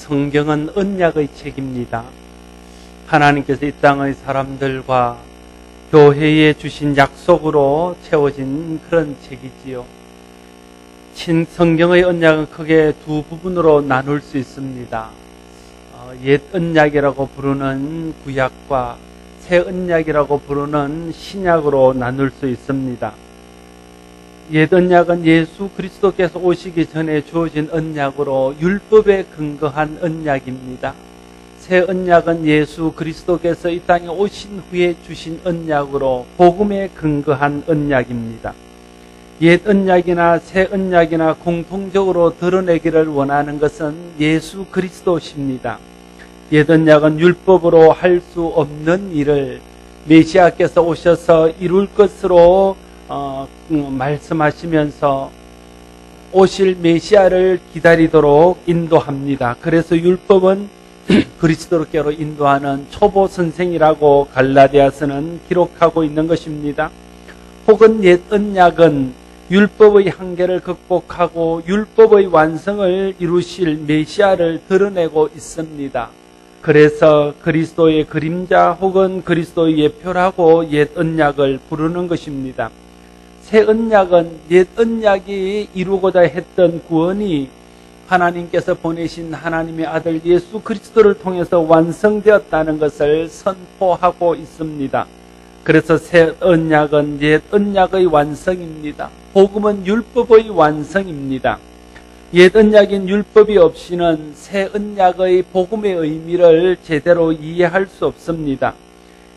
성경은 언약의 책입니다. 하나님께서 이 땅의 사람들과 교회에 주신 약속으로 채워진 그런 책이지요. 성경의 언약은 크게 두 부분으로 나눌 수 있습니다. 옛 언약이라고 부르는 구약과 새 언약이라고 부르는 신약으로 나눌 수 있습니다. 옛 언약은 예수 그리스도께서 오시기 전에 주어진 언약으로 율법에 근거한 언약입니다. 새 언약은 예수 그리스도께서 이 땅에 오신 후에 주신 언약으로 복음에 근거한 언약입니다. 옛 언약이나 새 언약이나 공통적으로 드러내기를 원하는 것은 예수 그리스도십니다. 옛 언약은 율법으로 할 수 없는 일을 메시아께서 오셔서 이룰 것으로 말씀하시면서 오실 메시아를 기다리도록 인도합니다. 그래서 율법은 그리스도께로 인도하는 초보 선생이라고 갈라디아서는 기록하고 있는 것입니다. 혹은 옛 언약은 율법의 한계를 극복하고 율법의 완성을 이루실 메시아를 드러내고 있습니다. 그래서 그리스도의 그림자 혹은 그리스도의 예표라고 옛 언약을 부르는 것입니다. 새 언약은 옛 언약이 이루고자 했던 구원이 하나님께서 보내신 하나님의 아들 예수 그리스도를 통해서 완성되었다는 것을 선포하고 있습니다. 그래서 새 언약은 옛 언약의 완성입니다. 복음은 율법의 완성입니다. 옛 언약인 율법이 없이는 새 언약의 복음의 의미를 제대로 이해할 수 없습니다.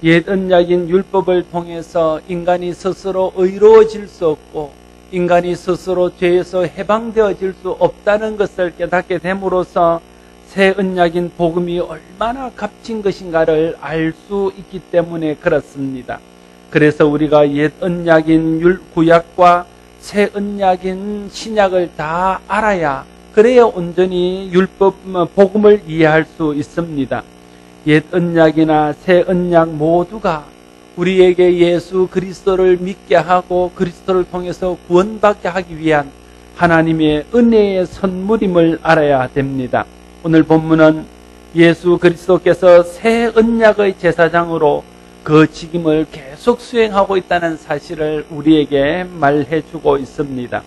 옛 언약인 율법을 통해서 인간이 스스로 의로워질 수 없고 인간이 스스로 죄에서 해방되어질 수 없다는 것을 깨닫게 됨으로써 새 언약인 복음이 얼마나 값진 것인가를 알 수 있기 때문에 그렇습니다. 그래서 우리가 옛 언약인 구약과 새 언약인 신약을 다 알아야 그래야 온전히 율법 복음을 이해할 수 있습니다. 옛 언약이나 새 언약 모두가 우리에게 예수 그리스도를 믿게 하고 그리스도를 통해서 구원받게 하기 위한 하나님의 은혜의 선물임을 알아야 됩니다. 오늘 본문은 예수 그리스도께서 새 언약의 제사장으로 그 직임을 계속 수행하고 있다는 사실을 우리에게 말해주고 있습니다.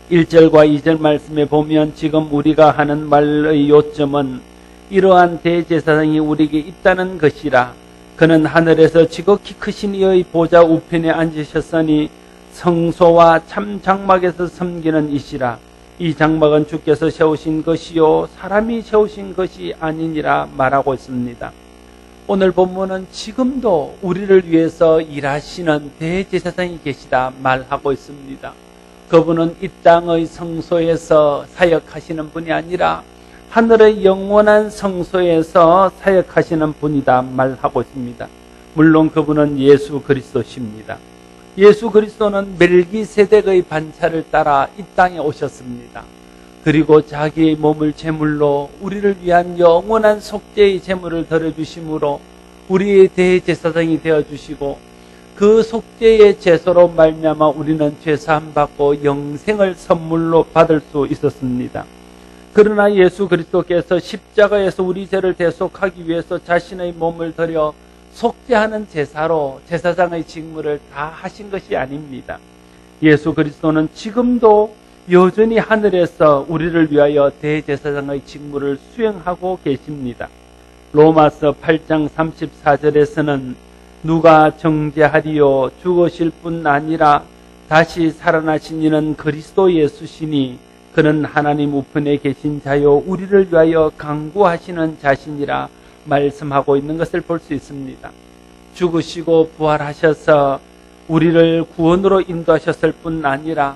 1절과 2절 말씀에 보면 지금 우리가 하는 말의 요점은 이러한 대제사장이 우리에게 있다는 것이라. 그는 하늘에서 지극히 크신 이의 보좌 우편에 앉으셨으니 성소와 참 장막에서 섬기는 이시라. 이 장막은 주께서 세우신 것이요 사람이 세우신 것이 아니니라 말하고 있습니다. 오늘 본문은 지금도 우리를 위해서 일하시는 대제사장이 계시다 말하고 있습니다. 그분은 이 땅의 성소에서 사역하시는 분이 아니라 하늘의 영원한 성소에서 사역하시는 분이다 말하고 있습니다. 물론 그분은 예수 그리스도십니다. 예수 그리스도는 멜기세덱의 반차를 따라 이 땅에 오셨습니다. 그리고 자기의 몸을 제물로 우리를 위한 영원한 속죄의 제물을 드려주심으로 우리의 대제사장이 되어주시고 그 속죄의 제소로 말미암아 우리는 죄사함 받고 영생을 선물로 받을 수 있었습니다. 그러나 예수 그리스도께서 십자가에서 우리 죄를 대속하기 위해서 자신의 몸을 드려 속죄하는 제사로 제사장의 직무를 다 하신 것이 아닙니다. 예수 그리스도는 지금도 여전히 하늘에서 우리를 위하여 대제사장의 직무를 수행하고 계십니다. 로마서 8장 34절에서는 누가 정죄하리요 죽으실 뿐 아니라 다시 살아나신 이는 그리스도 예수시니 그는 하나님 우편에 계신 자요 우리를 위하여 강구하시는 자신이라 말씀하고 있는 것을 볼 수 있습니다. 죽으시고 부활하셔서 우리를 구원으로 인도하셨을 뿐 아니라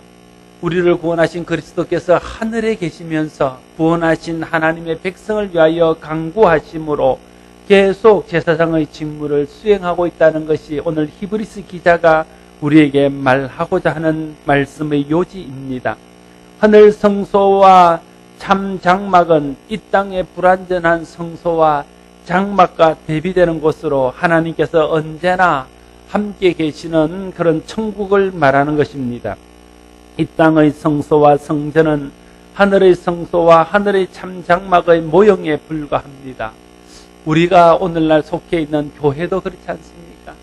우리를 구원하신 그리스도께서 하늘에 계시면서 구원하신 하나님의 백성을 위하여 강구하심으로 계속 제사장의 직무를 수행하고 있다는 것이 오늘 히브리서 기자가 우리에게 말하고자 하는 말씀의 요지입니다. 하늘 성소와 참 장막은 이 땅의 불완전한 성소와 장막과 대비되는 곳으로 하나님께서 언제나 함께 계시는 그런 천국을 말하는 것입니다. 이 땅의 성소와 성전은 하늘의 성소와 하늘의 참 장막의 모형에 불과합니다. 우리가 오늘날 속해 있는 교회도 그렇지 않습니까?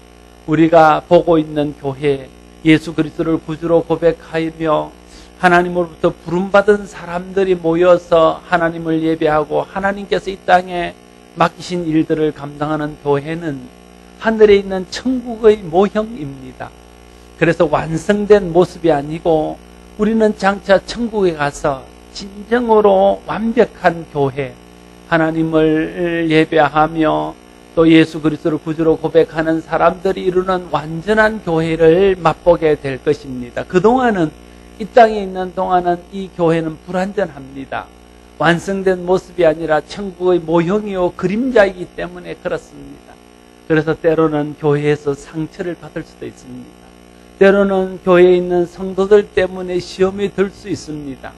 우리가 보고 있는 교회, 예수 그리스도를 구주로 고백하며 하나님으로부터 부름받은 사람들이 모여서 하나님을 예배하고 하나님께서 이 땅에 맡기신 일들을 감당하는 교회는 하늘에 있는 천국의 모형입니다. 그래서 완성된 모습이 아니고 우리는 장차 천국에 가서 진정으로 완벽한 교회, 하나님을 예배하며 또 예수 그리스도를 구주로 고백하는 사람들이 이루는 완전한 교회를 맛보게 될 것입니다. 그동안은 이 땅에 있는 동안은 이 교회는 불완전합니다. 완성된 모습이 아니라 천국의 모형이요 그림자이기 때문에 그렇습니다. 그래서 때로는 교회에서 상처를 받을 수도 있습니다. 때로는 교회에 있는 성도들 때문에 시험이 들 수 있습니다.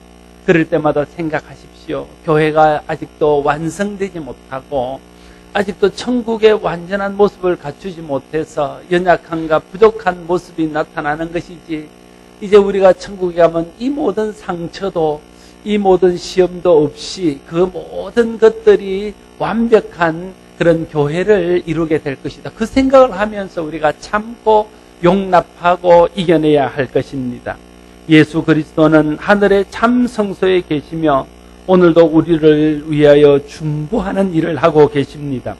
그럴 때마다 생각하십시오. 교회가 아직도 완성되지 못하고 아직도 천국의 완전한 모습을 갖추지 못해서 연약함과 부족한 모습이 나타나는 것이지, 이제 우리가 천국에 가면 이 모든 상처도 이 모든 시험도 없이 그 모든 것들이 완벽한 그런 교회를 이루게 될 것이다. 그 생각을 하면서 우리가 참고 용납하고 이겨내야 할 것입니다. 예수 그리스도는 하늘의 참 성소에 계시며 오늘도 우리를 위하여 중보하는 일을 하고 계십니다.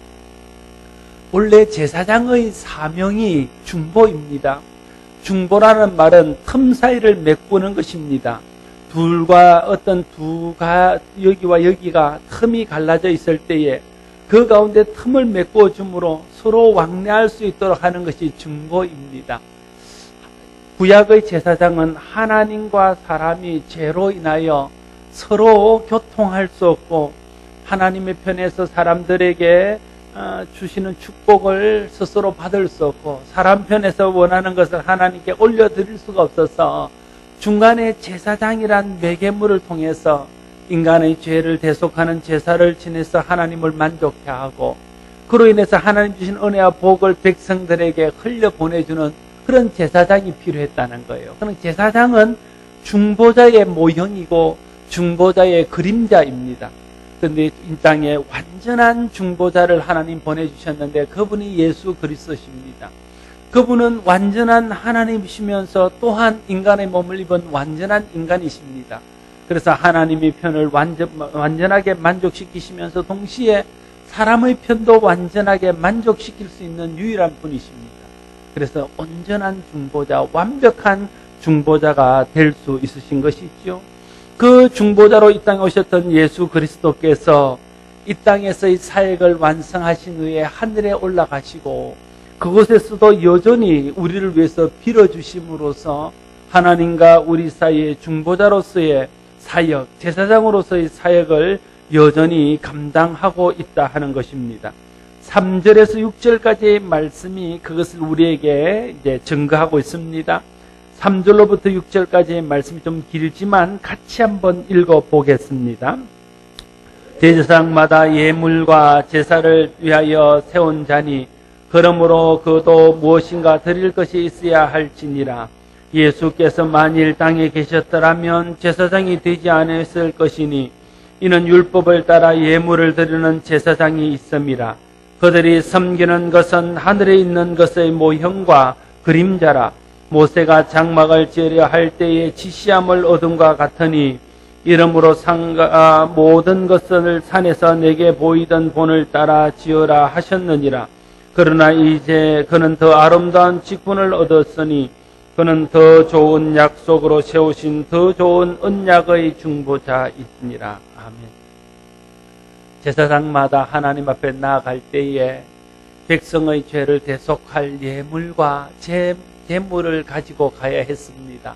원래 제사장의 사명이 중보입니다. 중보라는 말은 틈 사이를 메꾸는 것입니다. 둘과 어떤 여기와 여기가 틈이 갈라져 있을 때에 그 가운데 틈을 메꿔 줌으로 서로 왕래할 수 있도록 하는 것이 중보입니다. 구약의 제사장은 하나님과 사람이 죄로 인하여 서로 교통할 수 없고 하나님의 편에서 사람들에게 주시는 축복을 스스로 받을 수 없고 사람 편에서 원하는 것을 하나님께 올려드릴 수가 없어서 중간에 제사장이란 매개물을 통해서 인간의 죄를 대속하는 제사를 지내서 하나님을 만족해 하고 그로 인해서 하나님 주신 은혜와 복을 백성들에게 흘려보내주는 그런 제사장이 필요했다는 거예요. 그럼 제사장은 중보자의 모형이고 중보자의 그림자입니다. 그런데 이 땅에 완전한 중보자를 하나님 보내주셨는데 그분이 예수 그리스도십니다. 그분은 완전한 하나님이시면서 또한 인간의 몸을 입은 완전한 인간이십니다. 그래서 하나님의 편을 완전하게 만족시키시면서 동시에 사람의 편도 완전하게 만족시킬 수 있는 유일한 분이십니다. 그래서 온전한 중보자, 완벽한 중보자가 될 수 있으신 것이죠. 그 중보자로 이 땅에 오셨던 예수 그리스도께서 이 땅에서의 사역을 완성하신 후에 하늘에 올라가시고 그곳에서도 여전히 우리를 위해서 빌어주심으로써 하나님과 우리 사이의 중보자로서의 사역, 제사장으로서의 사역을 여전히 감당하고 있다 하는 것입니다. 3절에서 6절까지의 말씀이 그것을 우리에게 이제 증거하고 있습니다. 3절로부터 6절까지의 말씀이 좀 길지만 같이 한번 읽어보겠습니다. 대제사장마다 예물과 제사를 위하여 세운 자니 그러므로 그도 무엇인가 드릴 것이 있어야 할지니라. 예수께서 만일 땅에 계셨더라면 제사장이 되지 않았을 것이니 이는 율법을 따라 예물을 드리는 제사장이 있음이라. 그들이 섬기는 것은 하늘에 있는 것의 모형과 그림자라. 모세가 장막을 지으려 할 때에 지시함을 얻음과 같으니 이러므로 모든 것을 산에서 내게 보이던 본을 따라 지으라 하셨느니라. 그러나 이제 그는 더 아름다운 직분을 얻었으니 그는 더 좋은 약속으로 세우신 더 좋은 언약의 중보자이니라. 아멘. 제사장마다 하나님 앞에 나아갈 때에 백성의 죄를 대속할 예물과 제물을 가지고 가야 했습니다.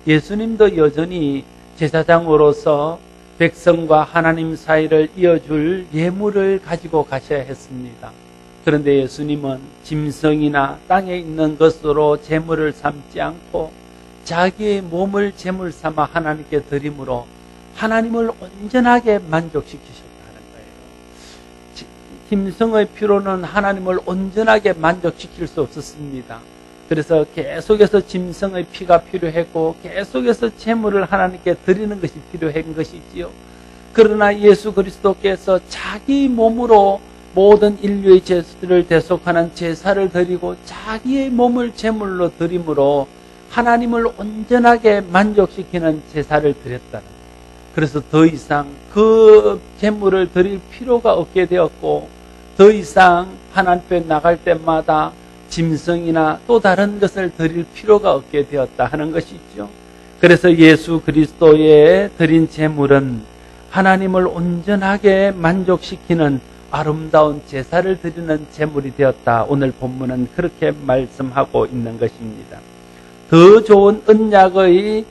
예수님도 여전히 제사장으로서 백성과 하나님 사이를 이어줄 예물을 가지고 가셔야 했습니다. 그런데 예수님은 짐승이나 땅에 있는 것으로 제물을 삼지 않고 자기의 몸을 제물 삼아 하나님께 드림으로 하나님을 온전하게 만족시키셨다는 거예요. 짐승의 피로는 하나님을 온전하게 만족시킬 수 없었습니다. 그래서 계속해서 짐승의 피가 필요했고 계속해서 제물을 하나님께 드리는 것이 필요한 것이지요. 그러나 예수 그리스도께서 자기 몸으로 모든 인류의 죄를 대속하는 제사를 드리고 자기의 몸을 제물로 드림으로 하나님을 온전하게 만족시키는 제사를 드렸다는 거예요. 그래서 더 이상 그 제물을 드릴 필요가 없게 되었고 더 이상 하나님 앞에 나갈 때마다 짐승이나 또 다른 것을 드릴 필요가 없게 되었다 하는 것이죠. 그래서 예수 그리스도의 드린 제물은 하나님을 온전하게 만족시키는 아름다운 제사를 드리는 제물이 되었다. 오늘 본문은 그렇게 말씀하고 있는 것입니다. 더 좋은 언약의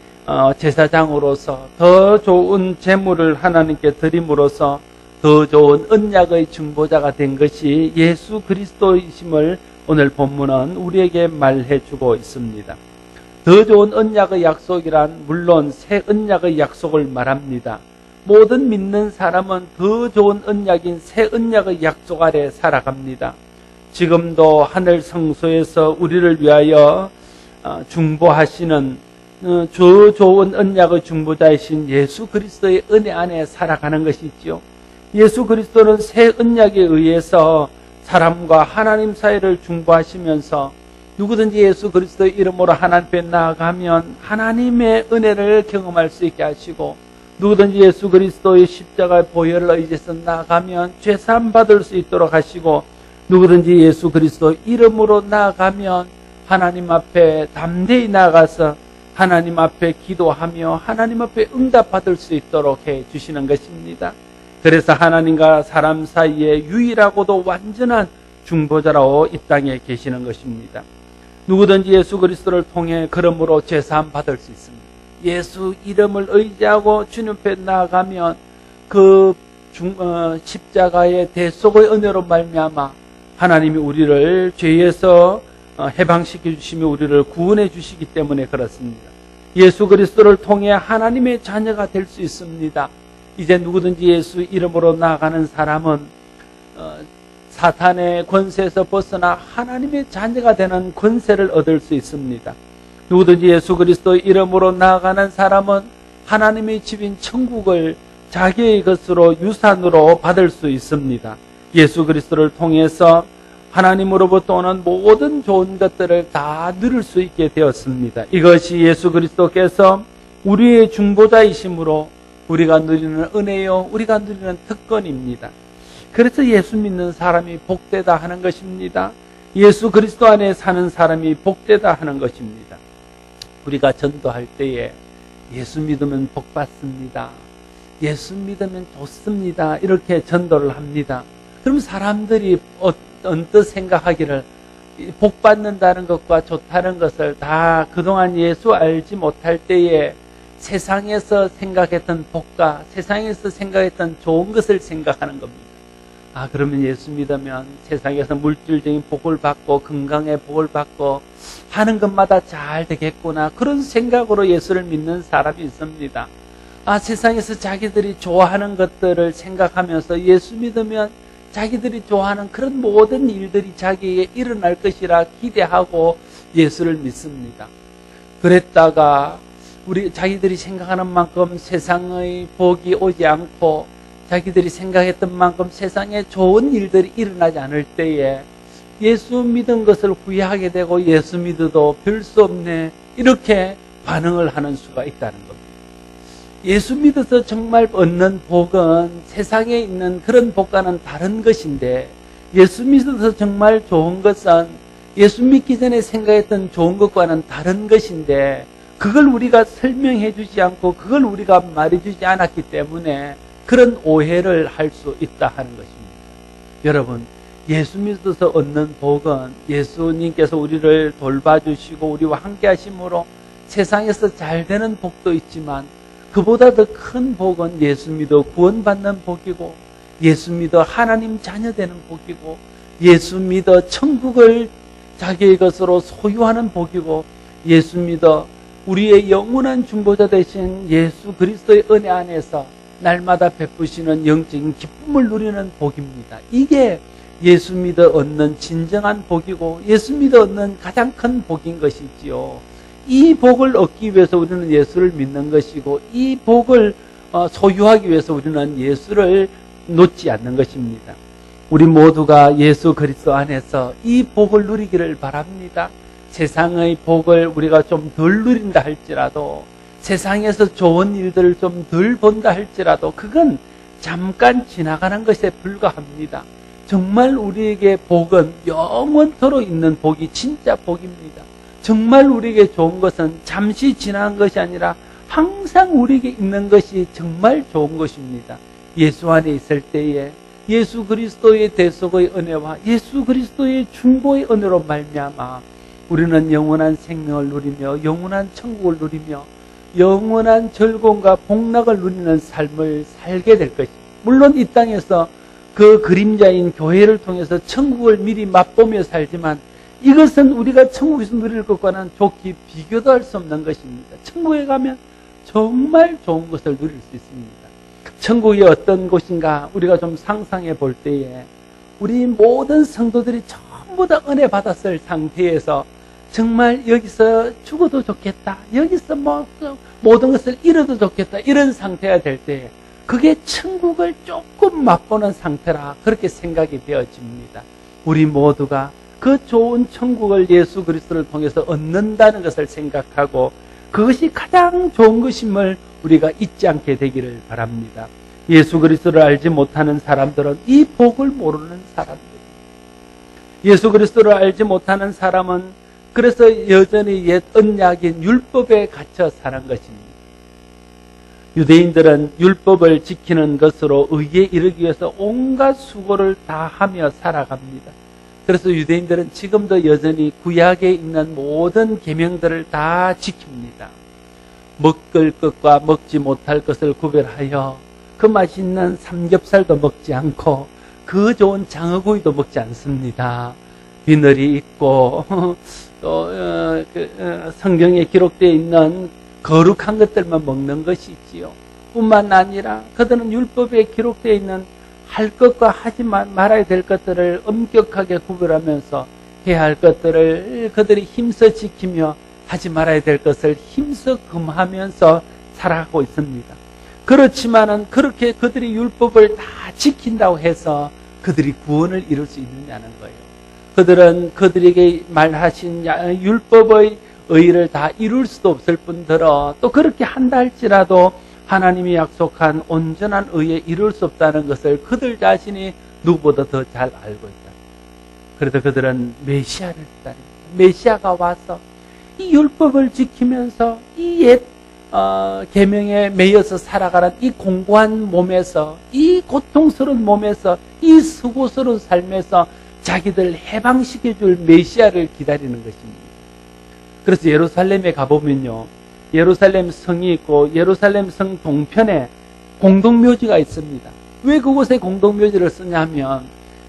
제사장으로서 더 좋은 제물을 하나님께 드림으로써 더 좋은 언약의 중보자가 된 것이 예수 그리스도이심을 오늘 본문은 우리에게 말해주고 있습니다. 더 좋은 언약의 약속이란 물론 새 언약의 약속을 말합니다. 모든 믿는 사람은 더 좋은 언약인 새 언약의 약속 아래 살아갑니다. 지금도 하늘 성소에서 우리를 위하여 중보하시는 저 좋은 언약의 중보자이신 예수 그리스도의 은혜 안에 살아가는 것이지요. 예수 그리스도는 새 언약에 의해서 사람과 하나님 사이를 중보하시면서 누구든지 예수 그리스도의 이름으로 하나님 앞에 나아가면 하나님의 은혜를 경험할 수 있게 하시고 누구든지 예수 그리스도의 십자가의 보혈을 의지해서 나아가면 죄사함 받을 수 있도록 하시고 누구든지 예수 그리스도의 이름으로 나아가면 하나님 앞에 담대히 나아가서 하나님 앞에 기도하며 하나님 앞에 응답받을 수 있도록 해주시는 것입니다. 그래서 하나님과 사람 사이에 유일하고도 완전한 중보자로 이 땅에 계시는 것입니다. 누구든지 예수 그리스도를 통해 그러므로 죄사함 받을 수 있습니다. 예수 이름을 의지하고 주님 앞에 나아가면 그 십자가의 대속의 은혜로 말미암아 하나님이 우리를 죄에서 해방시켜 주시며 우리를 구원해 주시기 때문에 그렇습니다. 예수 그리스도를 통해 하나님의 자녀가 될 수 있습니다. 이제 누구든지 예수 이름으로 나아가는 사람은 사탄의 권세에서 벗어나 하나님의 자녀가 되는 권세를 얻을 수 있습니다. 누구든지 예수 그리스도의 이름으로 나아가는 사람은 하나님의 집인 천국을 자기의 것으로 유산으로 받을 수 있습니다. 예수 그리스도를 통해서 하나님으로부터 오는 모든 좋은 것들을 다 누릴 수 있게 되었습니다. 이것이 예수 그리스도께서 우리의 중보자이심으로 우리가 누리는 은혜요, 우리가 누리는 특권입니다. 그래서 예수 믿는 사람이 복되다 하는 것입니다. 예수 그리스도 안에 사는 사람이 복되다 하는 것입니다. 우리가 전도할 때에 예수 믿으면 복 받습니다. 예수 믿으면 좋습니다. 이렇게 전도를 합니다. 그럼 사람들이 언뜻 생각하기를 복 받는다는 것과 좋다는 것을 다 그동안 예수 알지 못할 때에 세상에서 생각했던 복과 세상에서 생각했던 좋은 것을 생각하는 겁니다. 그러면 예수 믿으면 세상에서 물질적인 복을 받고 건강의 복을 받고 하는 것마다 잘 되겠구나. 그런 생각으로 예수를 믿는 사람이 있습니다. 세상에서 자기들이 좋아하는 것들을 생각하면서 예수 믿으면 자기들이 좋아하는 그런 모든 일들이 자기에게 일어날 것이라 기대하고 예수를 믿습니다. 그랬다가 자기들이 생각하는 만큼 세상의 복이 오지 않고 자기들이 생각했던 만큼 세상에 좋은 일들이 일어나지 않을 때에 예수 믿은 것을 후회하게 되고 예수 믿어도 별 수 없네 이렇게 반응을 하는 수가 있다는 겁니다. 예수 믿어서 정말 얻는 복은 세상에 있는 그런 복과는 다른 것인데 예수 믿어서 정말 좋은 것은 예수 믿기 전에 생각했던 좋은 것과는 다른 것인데 그걸 우리가 설명해 주지 않고 그걸 우리가 말해 주지 않았기 때문에 그런 오해를 할 수 있다 하는 것입니다. 여러분, 예수 믿어서 얻는 복은 예수님께서 우리를 돌봐주시고 우리와 함께 하심으로 세상에서 잘 되는 복도 있지만 그보다 더 큰 복은 예수 믿어 구원받는 복이고 예수 믿어 하나님 자녀 되는 복이고 예수 믿어 천국을 자기의 것으로 소유하는 복이고 예수 믿어 우리의 영원한 중보자 되신 예수 그리스도의 은혜 안에서 날마다 베푸시는 영적인 기쁨을 누리는 복입니다. 이게 예수 믿어 얻는 진정한 복이고 예수 믿어 얻는 가장 큰 복인 것이지요. 이 복을 얻기 위해서 우리는 예수를 믿는 것이고 이 복을 소유하기 위해서 우리는 예수를 놓지 않는 것입니다. 우리 모두가 예수 그리스도 안에서 이 복을 누리기를 바랍니다. 세상의 복을 우리가 좀 덜 누린다 할지라도 세상에서 좋은 일들을 좀 덜 본다 할지라도 그건 잠깐 지나가는 것에 불과합니다. 정말 우리에게 복은 영원토록 있는 복이 진짜 복입니다. 정말 우리에게 좋은 것은 잠시 지나간 것이 아니라 항상 우리에게 있는 것이 정말 좋은 것입니다. 예수 안에 있을 때에 예수 그리스도의 대속의 은혜와 예수 그리스도의 중보의 은혜로 말미암아 우리는 영원한 생명을 누리며 영원한 천국을 누리며 영원한 즐거움과 복락을 누리는 삶을 살게 될 것입니다. 물론 이 땅에서 그 그림자인 교회를 통해서 천국을 미리 맛보며 살지만 이것은 우리가 천국에서 누릴 것과는 좋게 비교도 할 수 없는 것입니다. 천국에 가면 정말 좋은 것을 누릴 수 있습니다. 천국이 어떤 곳인가 우리가 좀 상상해 볼 때에 우리 모든 성도들이 전부 다 은혜 받았을 상태에서 정말 여기서 죽어도 좋겠다, 여기서 모든 것을 잃어도 좋겠다, 이런 상태가 될 때 그게 천국을 조금 맛보는 상태라 그렇게 생각이 되어집니다. 우리 모두가 그 좋은 천국을 예수 그리스도를 통해서 얻는다는 것을 생각하고 그것이 가장 좋은 것임을 우리가 잊지 않게 되기를 바랍니다. 예수 그리스도를 알지 못하는 사람들은 이 복을 모르는 사람들입니다. 예수 그리스도를 알지 못하는 사람은 그래서 여전히 옛 언약인 율법에 갇혀 사는 것입니다. 유대인들은 율법을 지키는 것으로 의에 이르기 위해서 온갖 수고를 다 하며 살아갑니다. 그래서 유대인들은 지금도 여전히 구약에 있는 모든 계명들을 다 지킵니다. 먹을 것과 먹지 못할 것을 구별하여 그 맛있는 삼겹살도 먹지 않고 그 좋은 장어구이도 먹지 않습니다. 비늘이 있고 또 성경에 기록되어 있는 거룩한 것들만 먹는 것이지요. 뿐만 아니라 그들은 율법에 기록되어 있는 할 것과 하지 말아야 될 것들을 엄격하게 구별하면서 해야 할 것들을 그들이 힘써 지키며 하지 말아야 될 것을 힘써 금하면서 살아가고 있습니다. 그렇지만은 그렇게 그들이 율법을 다 지킨다고 해서 그들이 구원을 이룰 수 있느냐는 거예요. 그들은 그들에게 말하신 율법의 의를 다 이룰 수도 없을 뿐더러 또 그렇게 한다 할지라도 하나님이 약속한 온전한 의에 이룰 수 없다는 것을 그들 자신이 누구보다 더 잘 알고 있다. 그래도 그들은 메시아를 기다립니다. 메시아가 와서 이 율법을 지키면서 이 옛 계명에 매여서 살아가는 이 공고한 몸에서 이 고통스러운 몸에서 이 수고스러운 삶에서 자기들 해방시켜줄 메시아를 기다리는 것입니다. 그래서 예루살렘에 가보면요, 예루살렘 성이 있고 예루살렘 성 동편에 공동묘지가 있습니다. 왜 그곳에 공동묘지를 쓰냐면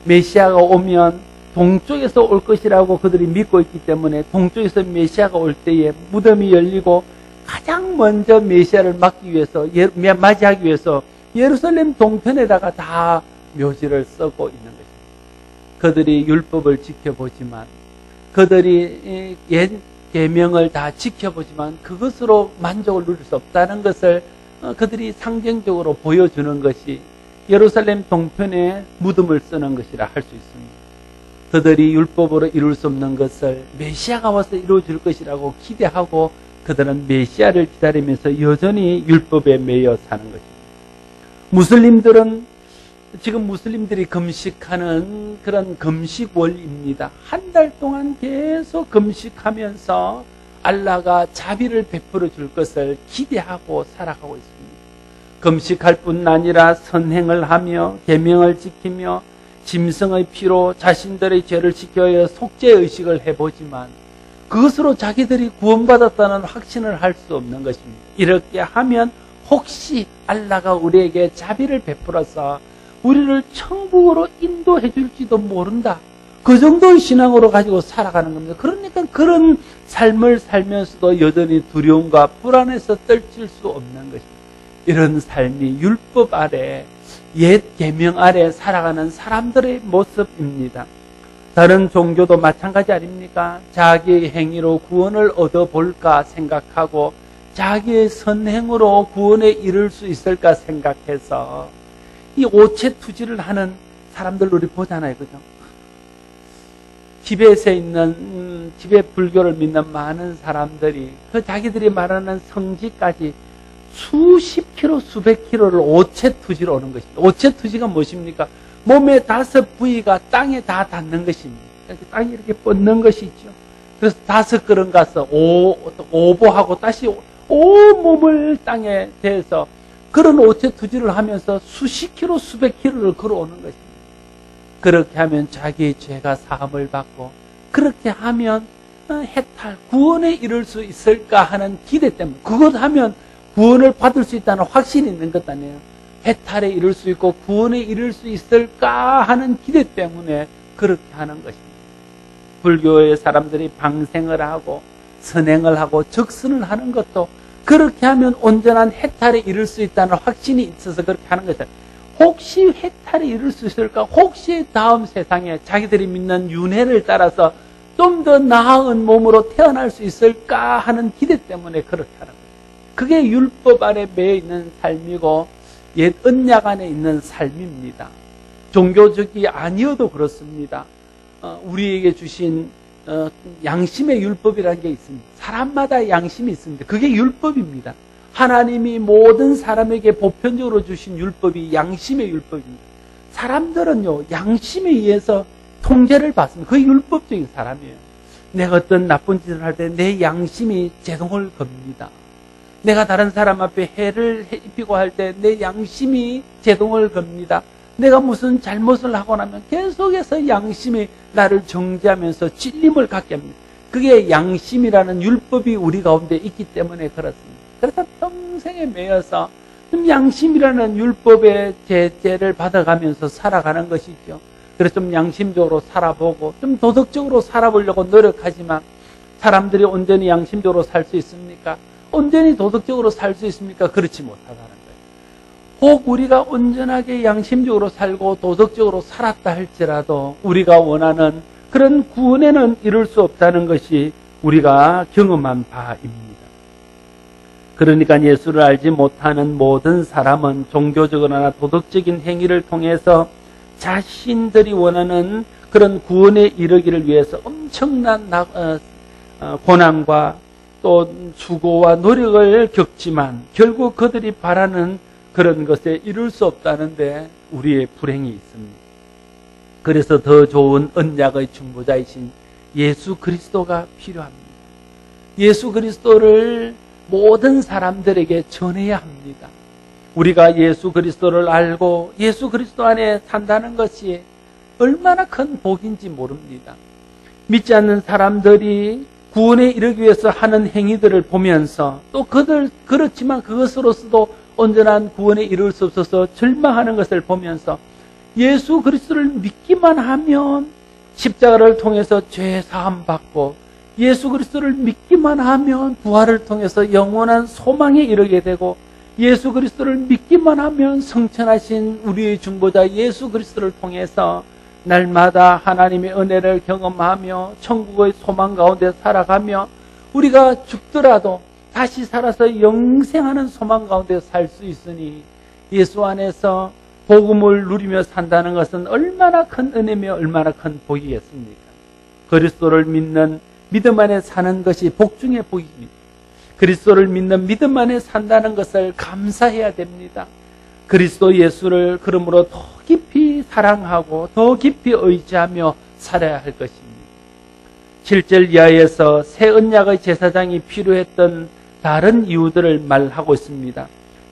메시아가 오면 동쪽에서 올 것이라고 그들이 믿고 있기 때문에 동쪽에서 메시아가 올 때에 무덤이 열리고 가장 먼저 메시아를 맞이하기 위해서 예루살렘 동편에다가 다 묘지를 쓰고 있는 것입니다. 그들이 율법을 지켜보지만 그들이 옛 계명을 다 지켜보지만 그것으로 만족을 누릴 수 없다는 것을 그들이 상징적으로 보여주는 것이 예루살렘 동편에 무덤을 쓰는 것이라 할 수 있습니다. 그들이 율법으로 이룰 수 없는 것을 메시아가 와서 이루어줄 것이라고 기대하고 그들은 메시아를 기다리면서 여전히 율법에 매여 사는 것입니다. 무슬림들은 지금 무슬림들이 금식하는 그런 금식월입니다. 한 달 동안 계속 금식하면서 알라가 자비를 베풀어 줄 것을 기대하고 살아가고 있습니다. 금식할 뿐 아니라 선행을 하며 계명을 지키며 짐승의 피로 자신들의 죄를 지켜야 속죄의식을 해보지만 그것으로 자기들이 구원받았다는 확신을 할 수 없는 것입니다. 이렇게 하면 혹시 알라가 우리에게 자비를 베풀어서 우리를 천국으로 인도해 줄지도 모른다. 그 정도의 신앙으로 가지고 살아가는 겁니다. 그러니까 그런 삶을 살면서도 여전히 두려움과 불안에서 떨칠 수 없는 것입니다. 이런 삶이 율법 아래, 옛 계명 아래 살아가는 사람들의 모습입니다. 다른 종교도 마찬가지 아닙니까? 자기의 행위로 구원을 얻어볼까 생각하고 자기의 선행으로 구원에 이를 수 있을까 생각해서 이 오체투지를 하는 사람들 우리 보잖아요. 그죠? 티벳에 있는 티벳 불교를 믿는 많은 사람들이 그 자기들이 말하는 성지까지 수십 킬로, 수백 킬로를 오체투지로 오는 것입니다. 오체투지가 무엇입니까? 몸의 5부위가 땅에 다 닿는 것입니다. 땅이 이렇게 뻗는 것이죠. 그래서 5걸음 가서 오보하고 다시 온몸을 땅에 대서 그런 오체투지를 하면서 수십 킬로, 수백 킬로를 걸어오는 것입니다. 그렇게 하면 자기의 죄가 사함을 받고 그렇게 하면 해탈, 구원에 이를 수 있을까 하는 기대 때문에 그것 하면 구원을 받을 수 있다는 확신이 있는 것 아니에요. 해탈에 이를 수 있고 구원에 이를 수 있을까 하는 기대 때문에 그렇게 하는 것입니다. 불교의 사람들이 방생을 하고 선행을 하고 적선을 하는 것도 그렇게 하면 온전한 해탈에 이를 수 있다는 확신이 있어서 그렇게 하는 것이죠. 혹시 해탈에 이를 수 있을까? 혹시 다음 세상에 자기들이 믿는 윤회를 따라서 좀 더 나은 몸으로 태어날 수 있을까 하는 기대 때문에 그렇게 하는 거예요. 그게 율법 아래 매여 있는 삶이고 옛 언약 안에 있는 삶입니다. 종교적이 아니어도 그렇습니다. 우리에게 주신 양심의 율법이라는 게 있습니다. 사람마다 양심이 있습니다. 그게 율법입니다. 하나님이 모든 사람에게 보편적으로 주신 율법이 양심의 율법입니다. 사람들은요, 양심에 의해서 통제를 받습니다. 그게 율법적인 사람이에요. 내가 어떤 나쁜 짓을 할 때 내 양심이 제동을 겁니다. 내가 다른 사람 앞에 해를 입히고 할 때 내 양심이 제동을 겁니다. 내가 무슨 잘못을 하고 나면 계속해서 양심이 나를 정죄하면서 찔림을 갖게 합니다. 그게 양심이라는 율법이 우리 가운데 있기 때문에 그렇습니다. 그래서 평생에 매여서 좀 양심이라는 율법의 제재를 받아가면서 살아가는 것이죠. 그래서 좀 양심적으로 살아보고 좀 도덕적으로 살아보려고 노력하지만 사람들이 온전히 양심적으로 살 수 있습니까? 온전히 도덕적으로 살 수 있습니까? 그렇지 못하다는 거예요. 혹 우리가 온전하게 양심적으로 살고 도덕적으로 살았다 할지라도 우리가 원하는 그런 구원에는 이룰 수 없다는 것이 우리가 경험한 바입니다. 그러니까 예수를 알지 못하는 모든 사람은 종교적이나 도덕적인 행위를 통해서 자신들이 원하는 그런 구원에 이르기를 위해서 엄청난 고난과 또 수고와 노력을 겪지만 결국 그들이 바라는 그런 것에 이룰 수 없다는데 우리의 불행이 있습니다. 그래서 더 좋은 언약의 중보자이신 예수 그리스도가 필요합니다. 예수 그리스도를 모든 사람들에게 전해야 합니다. 우리가 예수 그리스도를 알고 예수 그리스도 안에 산다는 것이 얼마나 큰 복인지 모릅니다. 믿지 않는 사람들이 구원에 이르기 위해서 하는 행위들을 보면서 또 그렇지만 그것으로서도 온전한 구원에 이룰 수 없어서 절망하는 것을 보면서 예수 그리스도를 믿기만 하면 십자가를 통해서 죄 사함 받고 예수 그리스도를 믿기만 하면 부활을 통해서 영원한 소망에 이르게 되고 예수 그리스도를 믿기만 하면 성천하신 우리의 중보자 예수 그리스도를 통해서 날마다 하나님의 은혜를 경험하며 천국의 소망 가운데 살아가며 우리가 죽더라도 다시 살아서 영생하는 소망 가운데 살 수 있으니 예수 안에서 복음을 누리며 산다는 것은 얼마나 큰 은혜며 얼마나 큰 복이겠습니까? 그리스도를 믿는 믿음 안에 사는 것이 복 중의 복입니다. 그리스도를 믿는 믿음 안에 산다는 것을 감사해야 됩니다. 그리스도 예수를 그러므로 더 깊이 사랑하고 더 깊이 의지하며 살아야 할 것입니다. 7절 이하에서 새 언약의 제사장이 필요했던 다른 이유들을 말하고 있습니다.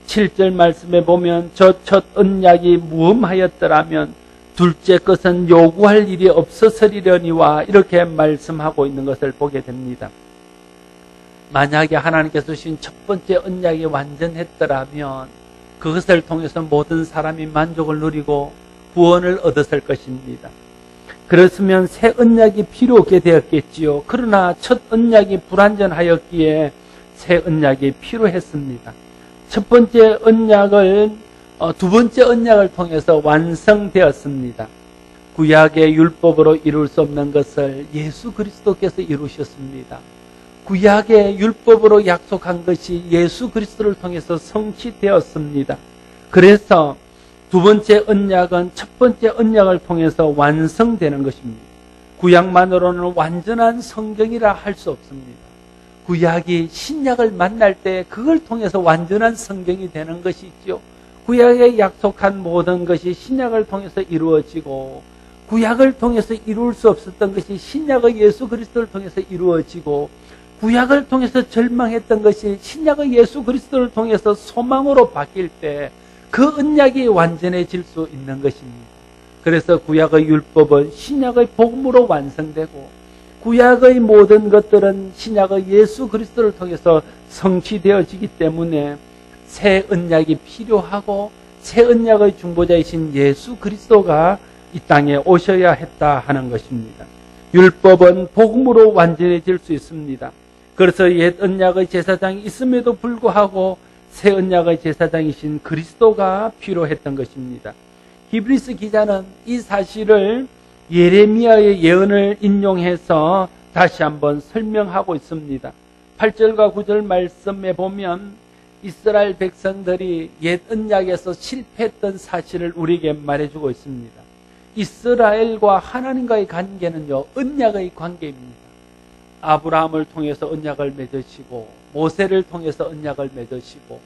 7절 말씀에 보면 저 첫 언약이 무엄하였더라면 둘째 것은 요구할 일이 없어서리려니와 이렇게 말씀하고 있는 것을 보게 됩니다. 만약에 하나님께서 주신 첫 번째 언약이 완전했더라면 그것을 통해서 모든 사람이 만족을 누리고 구원을 얻었을 것입니다. 그렇으면 새 언약이 필요 없게 되었겠지요. 그러나 첫 언약이 불완전하였기에 새 언약이 필요했습니다. 첫 번째 언약을 두 번째 언약을 통해서 완성되었습니다. 구약의 율법으로 이룰 수 없는 것을 예수 그리스도께서 이루셨습니다. 구약의 율법으로 약속한 것이 예수 그리스도를 통해서 성취되었습니다. 그래서 두 번째 언약은 첫 번째 언약을 통해서 완성되는 것입니다. 구약만으로는 완전한 성경이라 할 수 없습니다. 구약이 신약을 만날 때 그걸 통해서 완전한 성경이 되는 것이 있죠. 구약에 약속한 모든 것이 신약을 통해서 이루어지고, 구약을 통해서 이룰 수 없었던 것이 신약의 예수 그리스도를 통해서 이루어지고, 구약을 통해서 절망했던 것이 신약의 예수 그리스도를 통해서 소망으로 바뀔 때 그 언약이 완전해질 수 있는 것입니다. 그래서 구약의 율법은 신약의 복음으로 완성되고, 구약의 모든 것들은 신약의 예수 그리스도를 통해서 성취되어지기 때문에 새 언약이 필요하고, 새 언약의 중보자이신 예수 그리스도가 이 땅에 오셔야 했다 하는 것입니다. 율법은 복음으로 완전해질 수 있습니다. 그래서 옛 언약의 제사장이 있음에도 불구하고 새 언약의 제사장이신 그리스도가 필요했던 것입니다. 히브리서 기자는 이 사실을 예레미야의 예언을 인용해서 다시 한번 설명하고 있습니다. 8절과 9절 말씀에 보면 이스라엘 백성들이 옛 언약에서 실패했던 사실을 우리에게 말해주고 있습니다. 이스라엘과 하나님과의 관계는요, 언약의 관계입니다. 아브라함을 통해서 언약을 맺으시고, 모세를 통해서 언약을 맺으시고,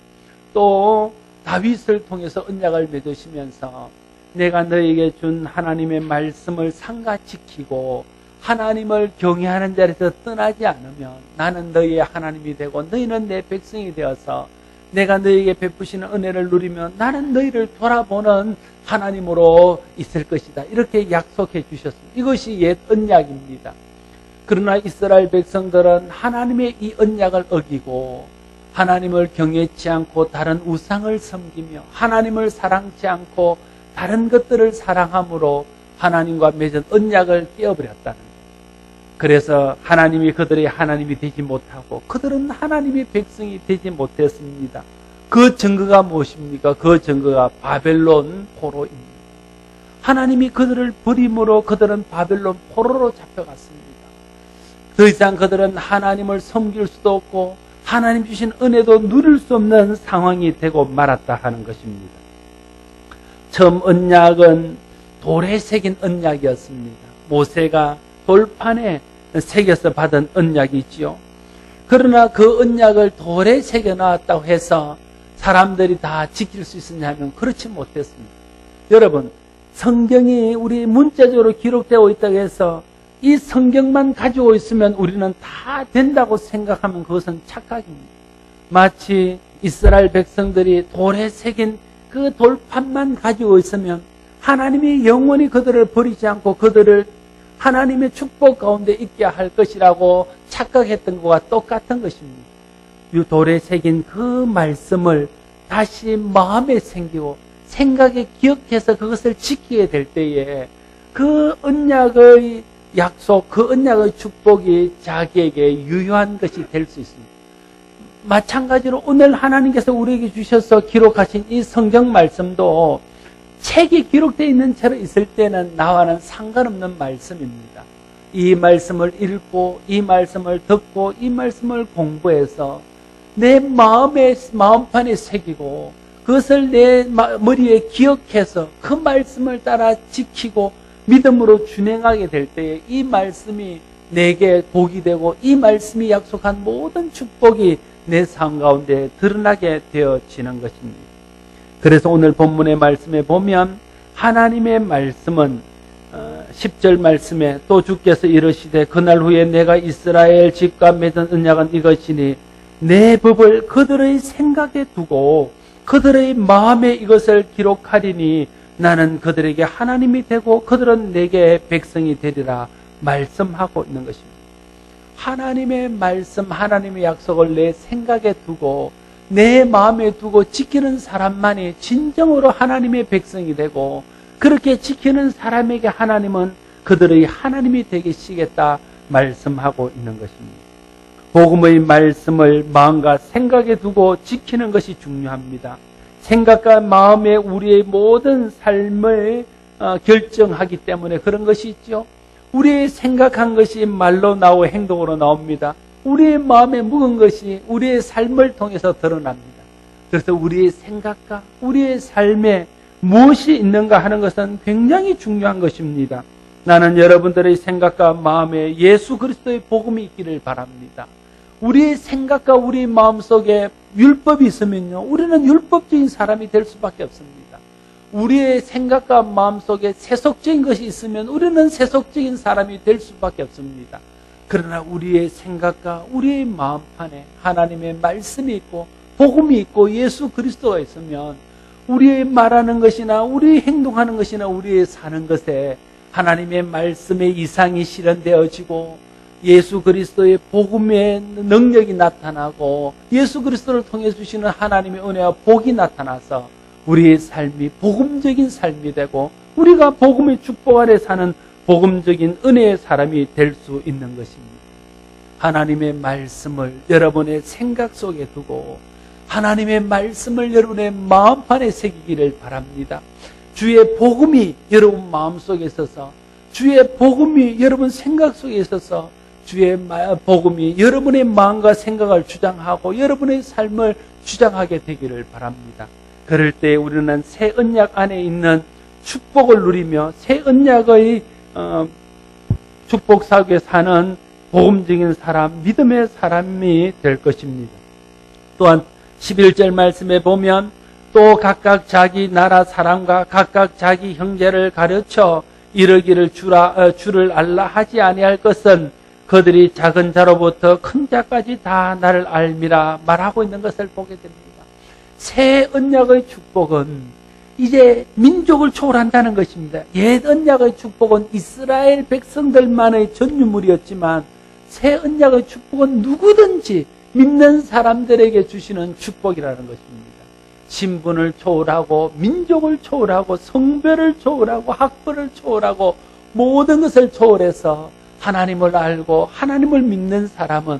또 다윗을 통해서 언약을 맺으시면서 내가 너에게 준 하나님의 말씀을 삼가 지키고 하나님을 경외하는 자리에서 떠나지 않으면 나는 너희의 하나님이 되고 너희는 내 백성이 되어서 내가 너희에게 베푸시는 은혜를 누리면 나는 너희를 돌아보는 하나님으로 있을 것이다. 이렇게 약속해 주셨습니다. 이것이 옛 언약입니다. 그러나 이스라엘 백성들은 하나님의 이 언약을 어기고 하나님을 경외치 않고 다른 우상을 섬기며 하나님을 사랑치 않고 다른 것들을 사랑함으로 하나님과 맺은 언약을 깨어버렸다는 거예요. 그래서 하나님이 그들의 하나님이 되지 못하고 그들은 하나님의 백성이 되지 못했습니다. 그 증거가 무엇입니까? 그 증거가 바벨론 포로입니다. 하나님이 그들을 버림으로 그들은 바벨론 포로로 잡혀갔습니다. 더 이상 그들은 하나님을 섬길 수도 없고 하나님 주신 은혜도 누릴 수 없는 상황이 되고 말았다 하는 것입니다. 처음 언약은 돌에 새긴 언약이었습니다. 모세가 돌판에 새겨서 받은 언약이지요. 그러나 그 언약을 돌에 새겨놨다고 해서 사람들이 다 지킬 수 있었냐면 그렇지 못했습니다. 여러분, 성경이 우리 문자적으로 기록되어 있다고 해서 이 성경만 가지고 있으면 우리는 다 된다고 생각하면 그것은 착각입니다. 마치 이스라엘 백성들이 돌에 새긴 그 돌판만 가지고 있으면 하나님이 영원히 그들을 버리지 않고 그들을 하나님의 축복 가운데 있게 할 것이라고 착각했던 것과 똑같은 것입니다. 이 돌에 새긴 그 말씀을 다시 마음에 생기고 생각에 기억해서 그것을 지키게 될 때에 그 언약의 약속, 그 언약의 축복이 자기에게 유효한 것이 될 수 있습니다. 마찬가지로 오늘 하나님께서 우리에게 주셔서 기록하신 이 성경 말씀도 책이 기록되어 있는 채로 있을 때는 나와는 상관없는 말씀입니다. 이 말씀을 읽고 이 말씀을 듣고 이 말씀을 공부해서 내 마음판에 새기고 그것을 내 머리에 기억해서 그 말씀을 따라 지키고 믿음으로 준행하게 될 때에 이 말씀이 내게 복이 되고 이 말씀이 약속한 모든 축복이 내 삶 가운데 드러나게 되어지는 것입니다. 그래서 오늘 본문의 말씀에 보면 하나님의 말씀은 10절 말씀에 또 주께서 이르시되 그날 후에 내가 이스라엘 집과 맺은 언약은 이것이니 내 법을 그들의 생각에 두고 그들의 마음에 이것을 기록하리니 나는 그들에게 하나님이 되고 그들은 내게 백성이 되리라 말씀하고 있는 것입니다. 하나님의 말씀, 하나님의 약속을 내 생각에 두고 내 마음에 두고 지키는 사람만이 진정으로 하나님의 백성이 되고 그렇게 지키는 사람에게 하나님은 그들의 하나님이 되시겠다 말씀하고 있는 것입니다. 복음의 말씀을 마음과 생각에 두고 지키는 것이 중요합니다. 생각과 마음에 우리의 모든 삶을 결정하기 때문에 그런 것이 있죠. 우리의 생각한 것이 말로 나오고 행동으로 나옵니다. 우리의 마음에 묵은 것이 우리의 삶을 통해서 드러납니다. 그래서 우리의 생각과 우리의 삶에 무엇이 있는가 하는 것은 굉장히 중요한 것입니다. 나는 여러분들의 생각과 마음에 예수 그리스도의 복음이 있기를 바랍니다. 우리의 생각과 우리의 마음 속에 율법이 있으면요, 우리는 율법적인 사람이 될 수밖에 없습니다. 우리의 생각과 마음 속에 세속적인 것이 있으면 우리는 세속적인 사람이 될 수밖에 없습니다. 그러나 우리의 생각과 우리의 마음판에 하나님의 말씀이 있고 복음이 있고 예수 그리스도가 있으면 우리의 말하는 것이나 우리의 행동하는 것이나 우리의 사는 것에 하나님의 말씀의 이상이 실현되어지고 예수 그리스도의 복음의 능력이 나타나고 예수 그리스도를 통해 주시는 하나님의 은혜와 복이 나타나서 우리의 삶이 복음적인 삶이 되고 우리가 복음의 축복 아래 사는 복음적인 은혜의 사람이 될 수 있는 것입니다. 하나님의 말씀을 여러분의 생각 속에 두고 하나님의 말씀을 여러분의 마음판에 새기기를 바랍니다. 주의 복음이 여러분 마음속에 있어서 주의 복음이 여러분 생각 속에 있어서 주의 복음이 여러분의 마음과 생각을 주장하고 여러분의 삶을 주장하게 되기를 바랍니다. 그럴 때 우리는 새 언약 안에 있는 축복을 누리며 새 언약의 축복 속에 사는 복음적인 사람, 믿음의 사람이 될 것입니다. 또한 11절 말씀에 보면 또 각각 자기 나라 사람과 각각 자기 형제를 가르쳐 이르기를 주를 알라 하지 아니할 것은 그들이 작은 자로부터 큰 자까지 다 나를 알미라 말하고 있는 것을 보게 됩니다. 새 언약의 축복은 이제 민족을 초월한다는 것입니다. 옛 언약의 축복은 이스라엘 백성들만의 전유물이었지만 새 언약의 축복은 누구든지 믿는 사람들에게 주시는 축복이라는 것입니다. 신분을 초월하고 민족을 초월하고 성별을 초월하고 학벌을 초월하고 모든 것을 초월해서 하나님을 알고 하나님을 믿는 사람은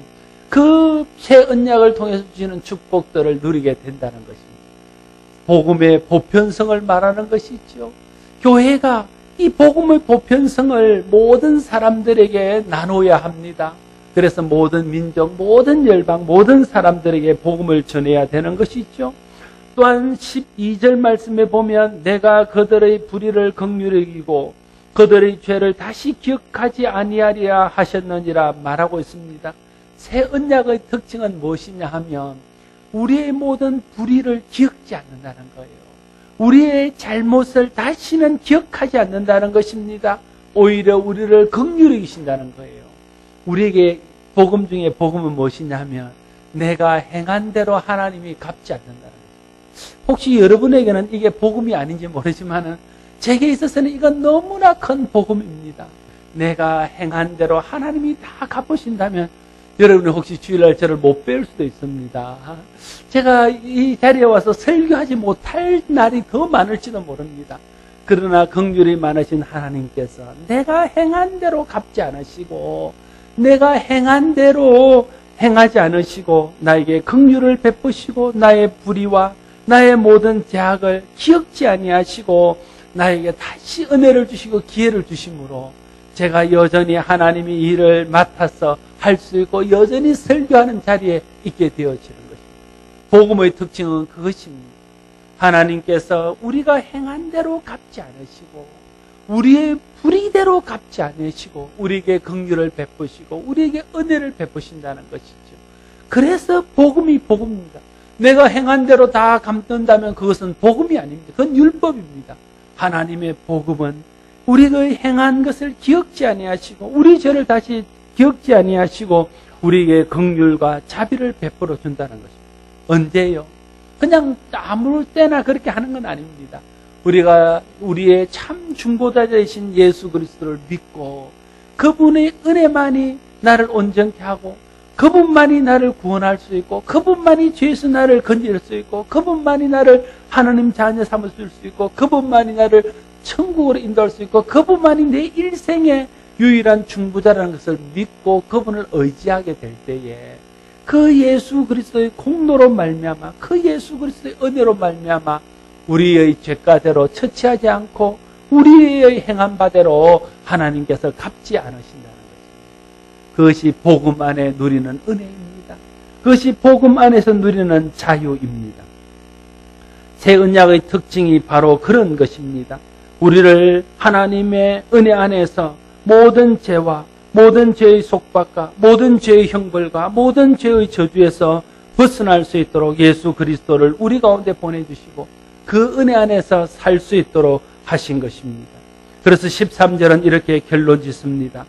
그 새 언약을 통해서 주시는 축복들을 누리게 된다는 것입니다. 복음의 보편성을 말하는 것이죠. 교회가 이 복음의 보편성을 모든 사람들에게 나눠야 합니다. 그래서 모든 민족, 모든 열방, 모든 사람들에게 복음을 전해야 되는 것이죠. 또한 12절 말씀에 보면 내가 그들의 불의를 긍휼히 여기고 그들의 죄를 다시 기억하지 아니하리라 하셨느니라 말하고 있습니다. 새 언약의 특징은 무엇이냐 하면 우리의 모든 불의를 기억지 않는다는 거예요. 우리의 잘못을 다시는 기억하지 않는다는 것입니다. 오히려 우리를 긍휼히 여기신다는 거예요. 우리에게 복음 중에 복음은 무엇이냐 하면 내가 행한 대로 하나님이 갚지 않는다는 거예요. 혹시 여러분에게는 이게 복음이 아닌지 모르지만은 제게 있어서는 이건 너무나 큰 복음입니다. 내가 행한 대로 하나님이 다 갚으신다면 여러분이 혹시 주일날 저를 못 배울 수도 있습니다. 제가 이 자리에 와서 설교하지 못할 날이 더 많을지도 모릅니다. 그러나 긍휼이 많으신 하나님께서 내가 행한 대로 갚지 않으시고 내가 행한 대로 행하지 않으시고 나에게 긍휼을 베푸시고 나의 불의와 나의 모든 죄악을 기억지 아니하시고 나에게 다시 은혜를 주시고 기회를 주심으로 제가 여전히 하나님의 일을 맡아서 할 수 있고 여전히 설교하는 자리에 있게 되어지는 것입니다. 복음의 특징은 그것입니다. 하나님께서 우리가 행한 대로 갚지 않으시고 우리의 불의대로 갚지 않으시고 우리에게 긍휼을 베푸시고 우리에게 은혜를 베푸신다는 것이죠. 그래서 복음이 복음입니다. 내가 행한 대로 다 갚는다면 그것은 복음이 아닙니다. 그건 율법입니다. 하나님의 복음은 우리가 행한 것을 기억지 아니하시고 우리 죄를 다시 기억지 아니하시고 우리에게 긍휼과 자비를 베풀어 준다는 것입니다. 언제요? 그냥 아무 때나 그렇게 하는 건 아닙니다. 우리가 우리의 참 중보자 되신 예수 그리스도를 믿고 그분의 은혜만이 나를 온전케 하고 그분만이 나를 구원할 수 있고 그분만이 죄에서 나를 건질 수 있고 그분만이 나를 하나님 자녀 삼을 수 있고 그분만이 나를 천국으로 인도할 수 있고 그분만이 내 일생에 유일한 중보자라는 것을 믿고 그분을 의지하게 될 때에 그 예수 그리스도의 공로로 말미암아 그 예수 그리스도의 은혜로 말미암아 우리의 죄가대로 처치하지 않고 우리의 행한 바대로 하나님께서 갚지 않으신다는 것입니다. 그것이 복음 안에 누리는 은혜입니다. 그것이 복음 안에서 누리는 자유입니다. 새 언약의 특징이 바로 그런 것입니다. 우리를 하나님의 은혜 안에서 모든 죄와 모든 죄의 속박과 모든 죄의 형벌과 모든 죄의 저주에서 벗어날 수 있도록 예수 그리스도를 우리 가운데 보내주시고 그 은혜 안에서 살 수 있도록 하신 것입니다. 그래서 13절은 이렇게 결론 짓습니다.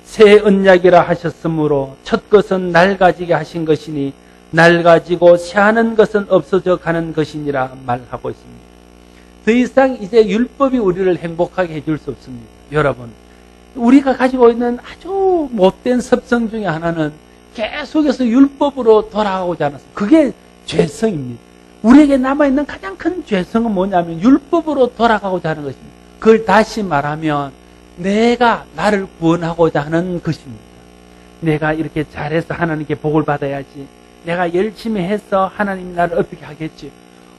새 언약이라 하셨으므로 첫 것은 낡아지게 하신 것이니 낡아지고 새하는 것은 없어져 가는 것이니라 말하고 있습니다. 더 이상 이제 율법이 우리를 행복하게 해줄 수 없습니다. 여러분, 우리가 가지고 있는 아주 못된 습성 중에 하나는 계속해서 율법으로 돌아가고자 하는 그게 죄성입니다. 우리에게 남아있는 가장 큰 죄성은 뭐냐면 율법으로 돌아가고자 하는 것입니다. 그걸 다시 말하면 내가 나를 구원하고자 하는 것입니다. 내가 이렇게 잘해서 하나님께 복을 받아야지. 내가 열심히 해서 하나님이 나를 어떻게 하겠지.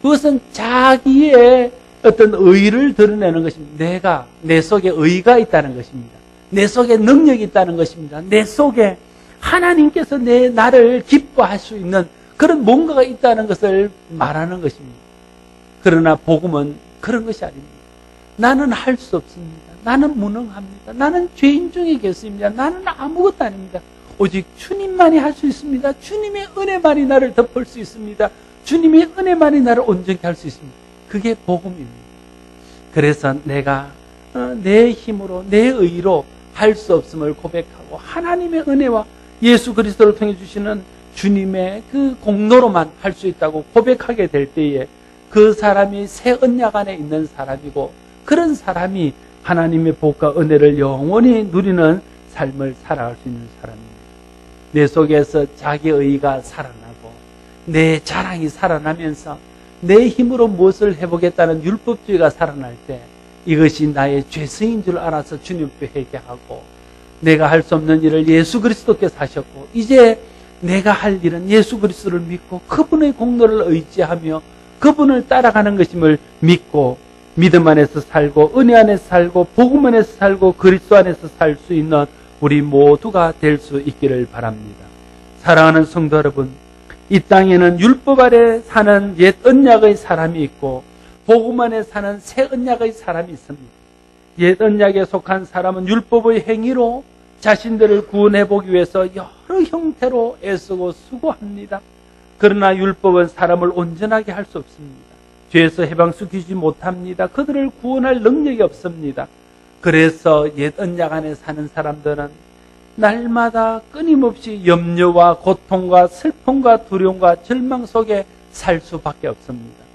그것은 자기의 어떤 의를 드러내는 것입니다. 내 속에 의가 있다는 것입니다. 내 속에 능력이 있다는 것입니다. 내 속에 하나님께서 나를 기뻐할 수 있는 그런 뭔가가 있다는 것을 말하는 것입니다. 그러나 복음은 그런 것이 아닙니다. 나는 할 수 없습니다. 나는 무능합니다. 나는 죄인 중에 계십니다. 나는 아무것도 아닙니다. 오직 주님만이 할 수 있습니다. 주님의 은혜만이 나를 덮을 수 있습니다. 주님의 은혜만이 나를 온전히 할 수 있습니다. 그게 복음입니다. 그래서 내가 내 힘으로 내 의로 할 수 없음을 고백하고 하나님의 은혜와 예수 그리스도를 통해 주시는 주님의 그 공로로만 할 수 있다고 고백하게 될 때에 그 사람이 새 언약 안에 있는 사람이고 그런 사람이 하나님의 복과 은혜를 영원히 누리는 삶을 살아갈 수 있는 사람입니다. 내 속에서 자기 의가 살아나고 내 자랑이 살아나면서 내 힘으로 무엇을 해보겠다는 율법주의가 살아날 때 이것이 나의 죄성인 줄 알아서 주님께 회개하고 내가 할 수 없는 일을 예수 그리스도께서 하셨고 이제 내가 할 일은 예수 그리스도를 믿고 그분의 공로를 의지하며 그분을 따라가는 것임을 믿고 믿음 안에서 살고 은혜 안에서 살고 복음 안에서 살고 그리스도 안에서 살 수 있는 우리 모두가 될 수 있기를 바랍니다. 사랑하는 성도 여러분, 이 땅에는 율법 아래 사는 옛 언약의 사람이 있고 복음 안에 사는 새 언약의 사람이 있습니다. 옛 언약에 속한 사람은 율법의 행위로 자신들을 구원해보기 위해서 여러 형태로 애쓰고 수고합니다. 그러나 율법은 사람을 온전하게 할 수 없습니다. 죄에서 해방시키지 못합니다. 그들을 구원할 능력이 없습니다. 그래서 옛 언약 안에 사는 사람들은 날마다 끊임없이 염려와 고통과 슬픔과 두려움과 절망 속에 살 수밖에 없습니다.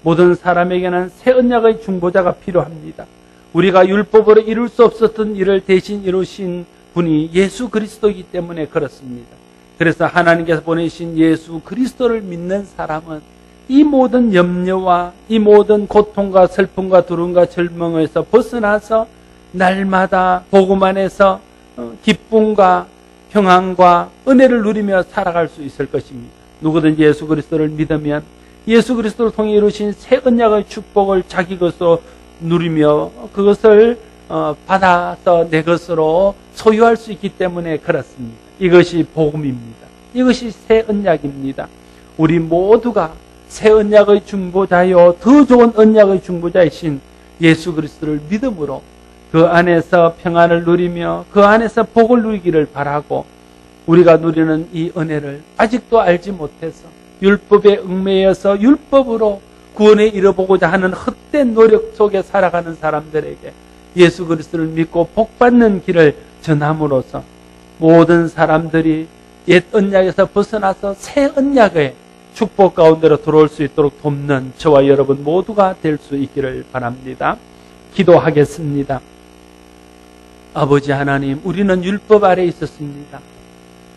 모든 사람에게는 새 언약의 중보자가 필요합니다. 우리가 율법으로 이룰 수 없었던 일을 대신 이루신 분이 예수 그리스도이기 때문에 그렇습니다. 그래서 하나님께서 보내신 예수 그리스도를 믿는 사람은 이 모든 염려와 이 모든 고통과 슬픔과 두려움과 절망에서 벗어나서 날마다 복음 안에서 기쁨과 평안과 은혜를 누리며 살아갈 수 있을 것입니다. 누구든지 예수 그리스도를 믿으면 예수 그리스도를 통해 이루신 새 언약의 축복을 자기 것으로 누리며 그것을 받아서 내 것으로 소유할 수 있기 때문에 그렇습니다. 이것이 복음입니다. 이것이 새 언약입니다. 우리 모두가 새 언약의 중보자요 더 좋은 언약의 중보자이신 예수 그리스도를 믿음으로 그 안에서 평안을 누리며 그 안에서 복을 누리기를 바라고 우리가 누리는 이 은혜를 아직도 알지 못해서 율법에 얽매여서 율법으로 구원에 이뤄보고자 하는 헛된 노력 속에 살아가는 사람들에게 예수 그리스도를 믿고 복받는 길을 전함으로써 모든 사람들이 옛 언약에서 벗어나서 새 언약의 축복 가운데로 들어올 수 있도록 돕는 저와 여러분 모두가 될 수 있기를 바랍니다. 기도하겠습니다. 아버지 하나님, 우리는 율법 아래 있었습니다.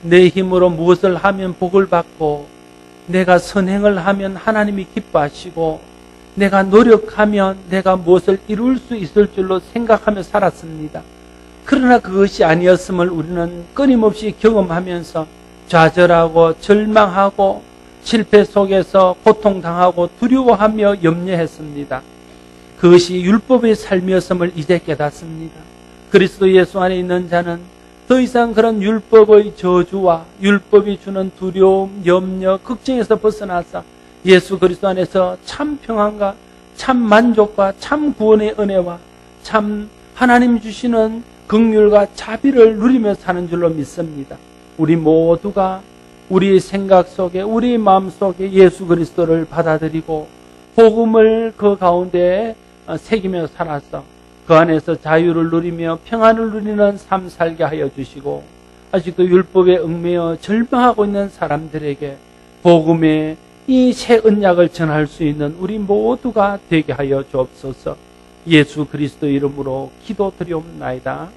내 힘으로 무엇을 하면 복을 받고 내가 선행을 하면 하나님이 기뻐하시고 내가 노력하면 내가 무엇을 이룰 수 있을 줄로 생각하며 살았습니다. 그러나 그것이 아니었음을 우리는 끊임없이 경험하면서 좌절하고 절망하고 실패 속에서 고통당하고 두려워하며 염려했습니다. 그것이 율법의 삶이었음을 이제 깨닫습니다. 그리스도 예수 안에 있는 자는 더 이상 그런 율법의 저주와 율법이 주는 두려움, 염려, 걱정에서 벗어나서 예수 그리스도 안에서 참 평안과 참 만족과 참 구원의 은혜와 참 하나님 주시는 긍휼과 자비를 누리며 사는 줄로 믿습니다. 우리 모두가 우리의 생각 속에 우리의 마음 속에 예수 그리스도를 받아들이고 복음을 그 가운데 새기며 살아서 그 안에서 자유를 누리며 평안을 누리는 삶 살게 하여 주시고 아직도 율법에 얽매여 절망하고 있는 사람들에게 복음의 이 새 언약을 전할 수 있는 우리 모두가 되게 하여 주옵소서. 예수 그리스도 이름으로 기도드리옵나이다.